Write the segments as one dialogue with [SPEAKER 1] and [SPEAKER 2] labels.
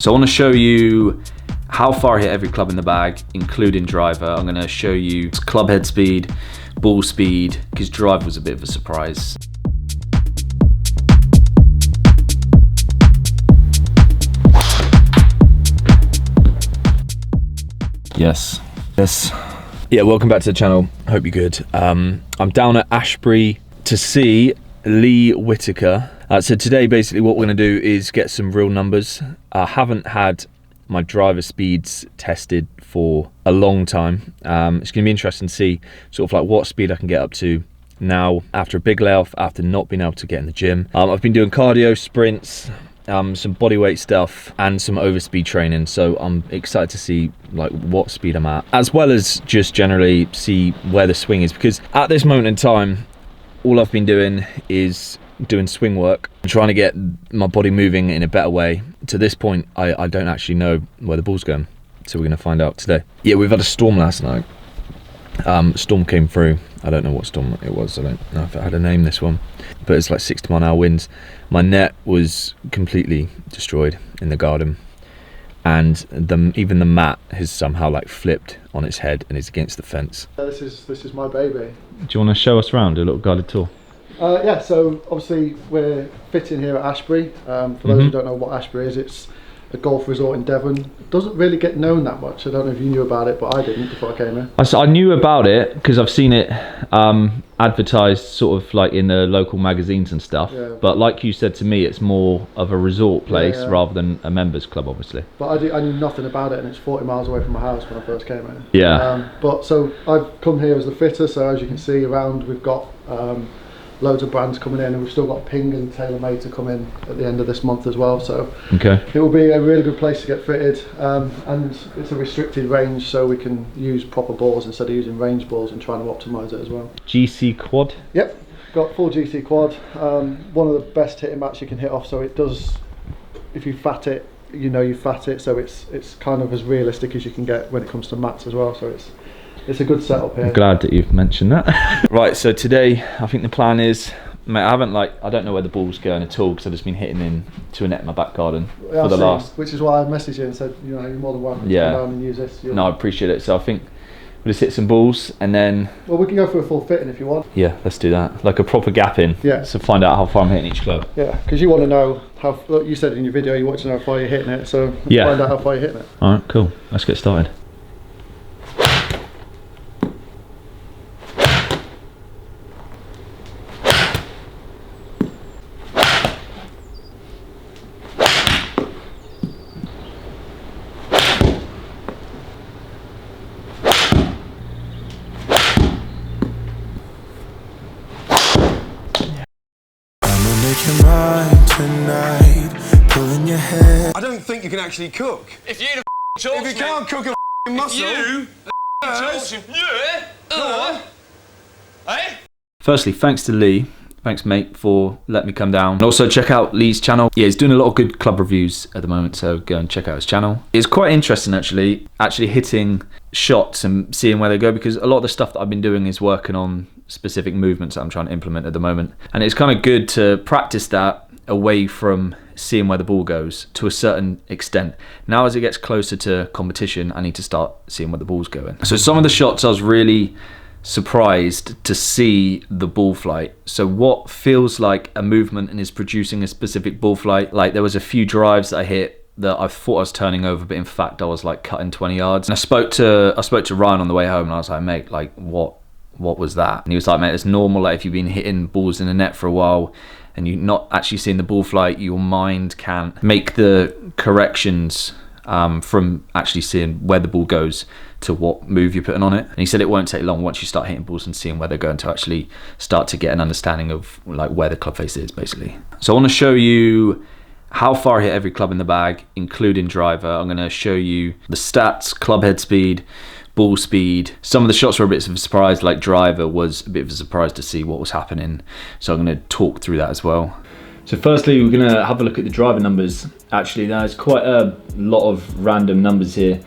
[SPEAKER 1] So I want to show you how far I hit every club in the bag, including driver. I'm going to show you club head speed, ball speed, because driver was a bit of a surprise. Yes. Yeah, welcome back to the channel. Hope you're good. I'm down at Ashbury to see Lee Whittaker. So today, basically, what we're going to do is get some real numbers. I haven't had my driver speeds tested for a long time. It's going to be interesting to see sort of like what speed I can get up to now after a big layoff, after not being able to get in the gym. I've been doing cardio, sprints, some bodyweight stuff and some overspeed training, so I'm excited to see like what speed I'm at, as well as just generally see where the swing is, because at this moment in time all I've been doing is doing swing work, trying to get my body moving in a better way. To this point I don't actually know where the ball's going, so we're going to find out today. Yeah, we've had a storm last night. Storm came through. I don't know what storm it was. I don't know if it had a name, this one, but it's like 60-mile-an-hour winds. My net was completely destroyed in the garden, and even the mat has somehow like flipped on its head and is against the fence.
[SPEAKER 2] This is my baby.
[SPEAKER 1] Do you want to show us around, a little guided tour?
[SPEAKER 2] Yeah, so obviously we're fitting here at Ashbury. For those who don't know what Ashbury is, it's a golf resort in Devon. It doesn't really get known that much. I don't know if you knew about it, but I didn't before I came here.
[SPEAKER 1] I knew about it because I've seen it advertised sort of like in the local magazines and stuff. Yeah. But like you said to me, it's more of a resort place rather than a members club, obviously.
[SPEAKER 2] But I knew nothing about it, and it's 40 miles away from my house when I first came here.
[SPEAKER 1] Yeah.
[SPEAKER 2] But so I've come here as the fitter, so as you can see around, we've got loads of brands coming in, and we've still got Ping and TaylorMade to come in at the end of this month as well, so
[SPEAKER 1] okay,
[SPEAKER 2] it will be a really good place to get fitted, and it's a restricted range, so we can use proper balls instead of using range balls and trying to optimise it as well.
[SPEAKER 1] GC quad?
[SPEAKER 2] Yep, got full GC quad, one of the best hitting mats you can hit off, so it does, if you fat it, you know you fat it, so it's kind of as realistic as you can get when it comes to mats as well, so it's a good setup here.
[SPEAKER 1] I'm glad that you've mentioned that. Right, so today I think the plan is, mate, I don't know where the ball's going at all, because I've just been hitting into a net in my back garden for the last. Which
[SPEAKER 2] is why I messaged you and said, you know, you're more than welcome to come down and use this.
[SPEAKER 1] No, I appreciate it. So I think we'll just hit some balls and then.
[SPEAKER 2] Well, we can go for a full fitting if you want.
[SPEAKER 1] Yeah, let's do that. Like a proper gap in.
[SPEAKER 2] Yeah.
[SPEAKER 1] So find out how far I'm hitting each club.
[SPEAKER 2] Yeah, because you want to know how. Look, you said in your video you want to know how far you're hitting it, so
[SPEAKER 1] yeah,
[SPEAKER 2] find out how far you're hitting it.
[SPEAKER 1] All right, cool. Let's get started.
[SPEAKER 3] I don't think you can actually cook.
[SPEAKER 4] If you
[SPEAKER 3] can't cook a muscle,
[SPEAKER 1] Firstly, thanks to Lee. Thanks, mate, for letting me come down. And also check out Lee's channel. Yeah, he's doing a lot of good club reviews at the moment, so go and check out his channel. It's quite interesting, actually hitting shots and seeing where they go, because a lot of the stuff that I've been doing is working on specific movements that I'm trying to implement at the moment. And it's kind of good to practice that away from seeing where the ball goes to a certain extent. Now as it gets closer to competition, I need to start seeing where the ball's going. So some of the shots I was really surprised to see the ball flight. So what feels like a movement and is producing a specific ball flight, like there was a few drives that I hit that I thought I was turning over, but in fact I was like cutting 20 yards. And I spoke to Ryan on the way home, and I was like, mate, like what was that? And he was like, mate, it's normal, like if you've been hitting balls in the net for a while and you're not actually seeing the ball flight, your mind can make the corrections from actually seeing where the ball goes to what move you're putting on it. And he said it won't take long once you start hitting balls and seeing where they're going to actually start to get an understanding of like where the club face is, basically. So I want to show you how far I hit every club in the bag, including driver. I'm going to show you the stats, club head speed, ball speed. Some of the shots were a bit of a surprise, like driver was a bit of a surprise to see what was happening. So I'm going to talk through that as well. So firstly, we're going to have a look at the driver numbers. Actually, there's quite a lot of random numbers here.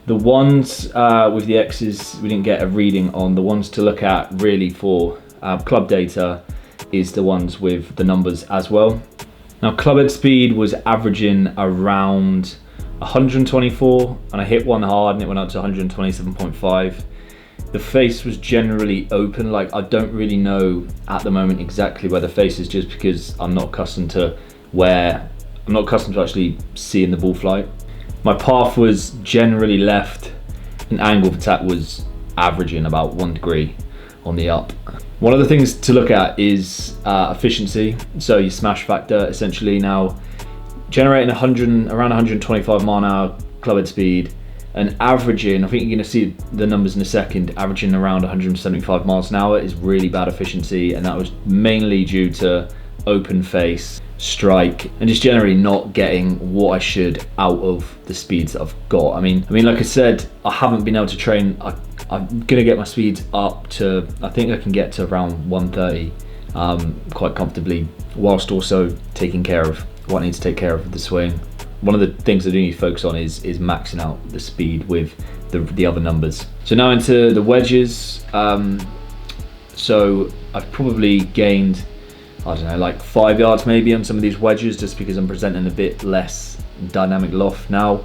[SPEAKER 1] The ones with the X's, we didn't get a reading on. The ones to look at really for club data is the ones with the numbers as well. Now, club head speed was averaging around 124, and I hit one hard and it went up to 127.5. The face was generally open. Like, I don't really know at the moment exactly where the face is, just because I'm not accustomed to actually seeing the ball flight. My path was generally left, and angle of attack was averaging about 1 degree on the up. One of the things to look at is efficiency, so your smash factor essentially. Now, generating around 125 mile an hour club head speed and averaging, I think you're going to see the numbers in a second, averaging around 175 miles an hour is really bad efficiency, and that was mainly due to open face, strike, and just generally not getting what I should out of the speeds that I've got. I mean, like I said, I haven't been able to train. I'm gonna get my speeds up to, I think I can get to around 130 quite comfortably, whilst also taking care of what I need to take care of with the swing. One of the things I do need to focus on is maxing out the speed with the other numbers. So now into the wedges. So I've probably gained, I don't know, like 5 yards maybe on some of these wedges, just because I'm presenting a bit less dynamic loft now.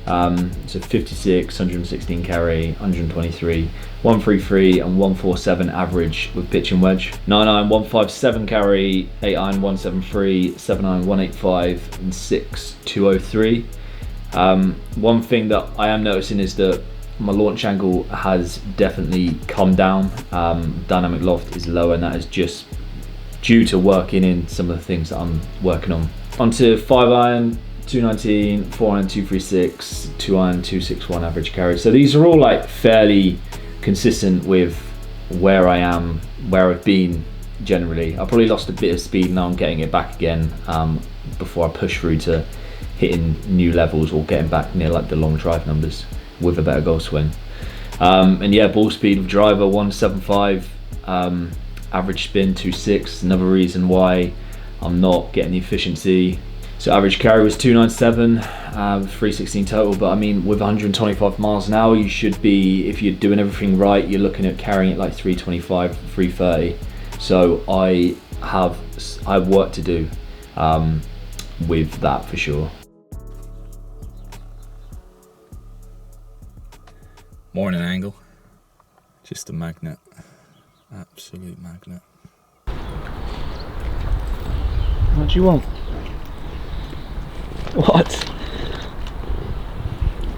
[SPEAKER 1] So 56, 116 carry, 123, 133 and 147 average with pitch and wedge. 9 iron, 157 carry, 8 iron, 173, 7 iron, 185 and 6, 203. One thing that I am noticing is that my launch angle has definitely come down. Dynamic loft is lower, and that is just due to working in some of the things that I'm working on. Onto 5 iron, 219, 4 iron, 236, 2 iron, 261 average carry. So these are all like fairly consistent with where I am, where I've been generally. I probably lost a bit of speed, now I'm getting it back again before I push through to hitting new levels or getting back near like the long drive numbers with a better golf swing. And yeah, ball speed of driver 175, average spin 2.6. Another reason why I'm not getting the efficiency. So average carry was 297, 316 total. But I mean, with 125 miles an hour, you should be, if you're doing everything right, you're looking at carrying it like 325, 330. So I have work to do with that for sure.
[SPEAKER 4] Morning angle, just a magnet, absolute magnet.
[SPEAKER 1] What do you want? What?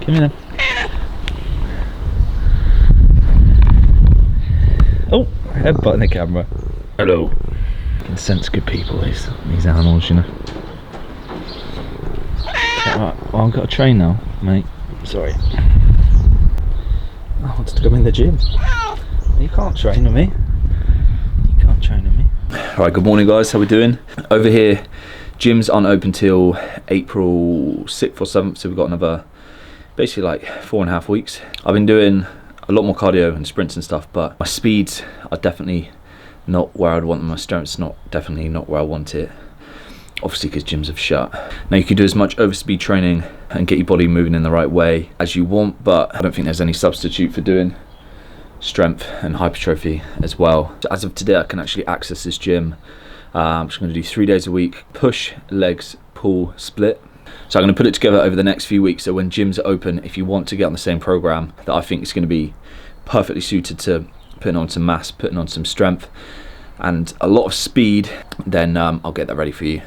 [SPEAKER 1] Give me them. Oh, headbutting the camera. Hello. You can sense good people, these animals, you know. Right, well, I've got a train now, mate. Sorry. I want to come in the gym. You can't train with me. You can't train with me. Alright, good morning guys, how we doing? Over here, gym's aren't open till April 6th or 7th, so we've got another, basically like 4.5 weeks. I've been doing a lot more cardio and sprints and stuff, but my speeds are definitely not where I'd want them. My strength's definitely not where I want it. Obviously because gyms have shut. Now you can do as much overspeed training and get your body moving in the right way as you want, but I don't think there's any substitute for doing strength and hypertrophy as well. So as of today, I can actually access this gym. I'm just going to do 3 days a week, push, legs, pull, split. So I'm going to put it together over the next few weeks, so when gyms are open, if you want to get on the same program that I think is going to be perfectly suited to putting on some mass, putting on some strength and a lot of speed, then I'll get that ready for you.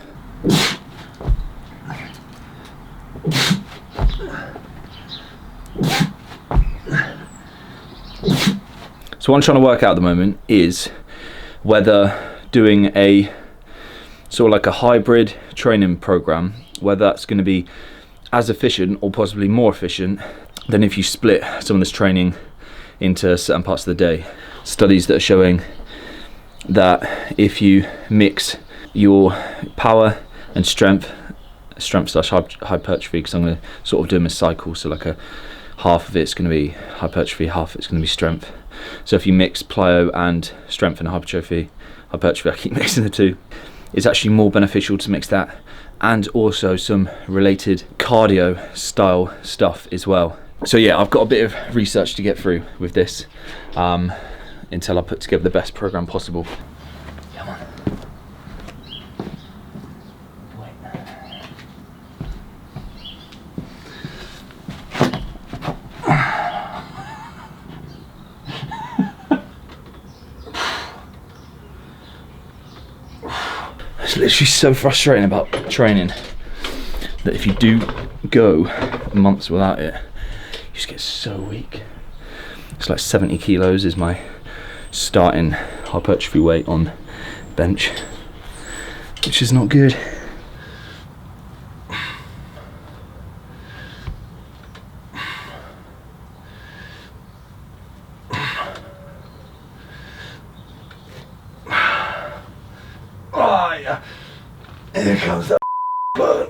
[SPEAKER 1] So what I'm trying to work out at the moment is whether doing a sort of like a hybrid training program, whether that's going to be as efficient or possibly more efficient than if you split some of this training into certain parts of the day. Studies that are showing that if you mix your power and strength slash hypertrophy, because I'm going to sort of do them in cycles, so like a half of it's going to be hypertrophy, half of it's going to be strength. So if you mix plyo and strength and hypertrophy, I keep mixing the two, it's actually more beneficial to mix that and also some related cardio style stuff as well. So yeah, I've got a bit of research to get through with this until I put together the best program possible. Come on. literally so frustrating about training that if you do go months without it, you just get so weak. It's like 70 kilos is my starting hypertrophy weight on bench, which is not good. Oh yeah, here comes that burn.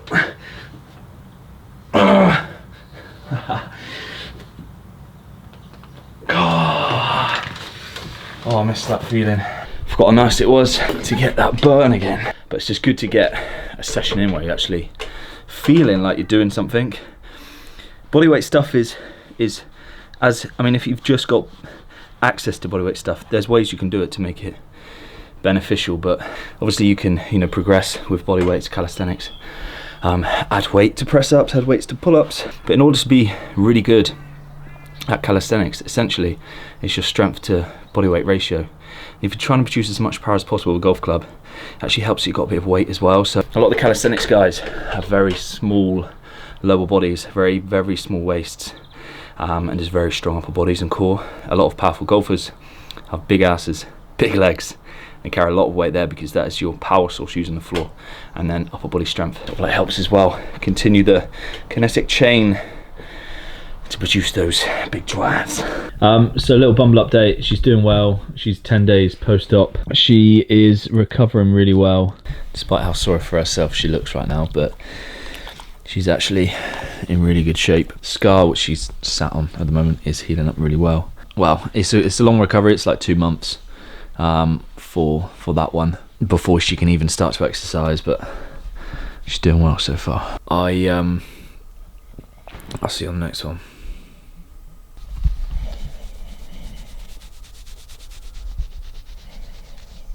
[SPEAKER 1] Oh, I miss that feeling. Forgot how nice it was to get that burn again. But it's just good to get a session in where you're actually feeling like you're doing something. Bodyweight stuff is as, I mean, if you've just got access to bodyweight stuff, there's ways you can do it to make it beneficial, but obviously you can, you know, progress with bodyweights, calisthenics, add weight to press ups, add weights to pull ups. But in order to be really good at calisthenics, essentially it's your strength to bodyweight ratio. If you're trying to produce as much power as possible with a golf club, it actually helps that you've got a bit of weight as well. So a lot of the calisthenics guys have very small lower bodies, very, very small waists, and just very strong upper bodies and core. A lot of powerful golfers have big asses, big legs, and carry a lot of weight there because that is your power source using the floor. And then upper body strength, well, it helps as well. Continue the kinetic chain to produce those big drives. So a little Bumble update. She's doing well. She's 10 days post-op. She is recovering really well, despite how sorry for herself she looks right now, but she's actually in really good shape. Scar, which she's sat on at the moment, is healing up really well. Well, it's a long recovery. It's like 2 months for that one before she can even start to exercise, but she's doing well so far. I'll see you on the next one.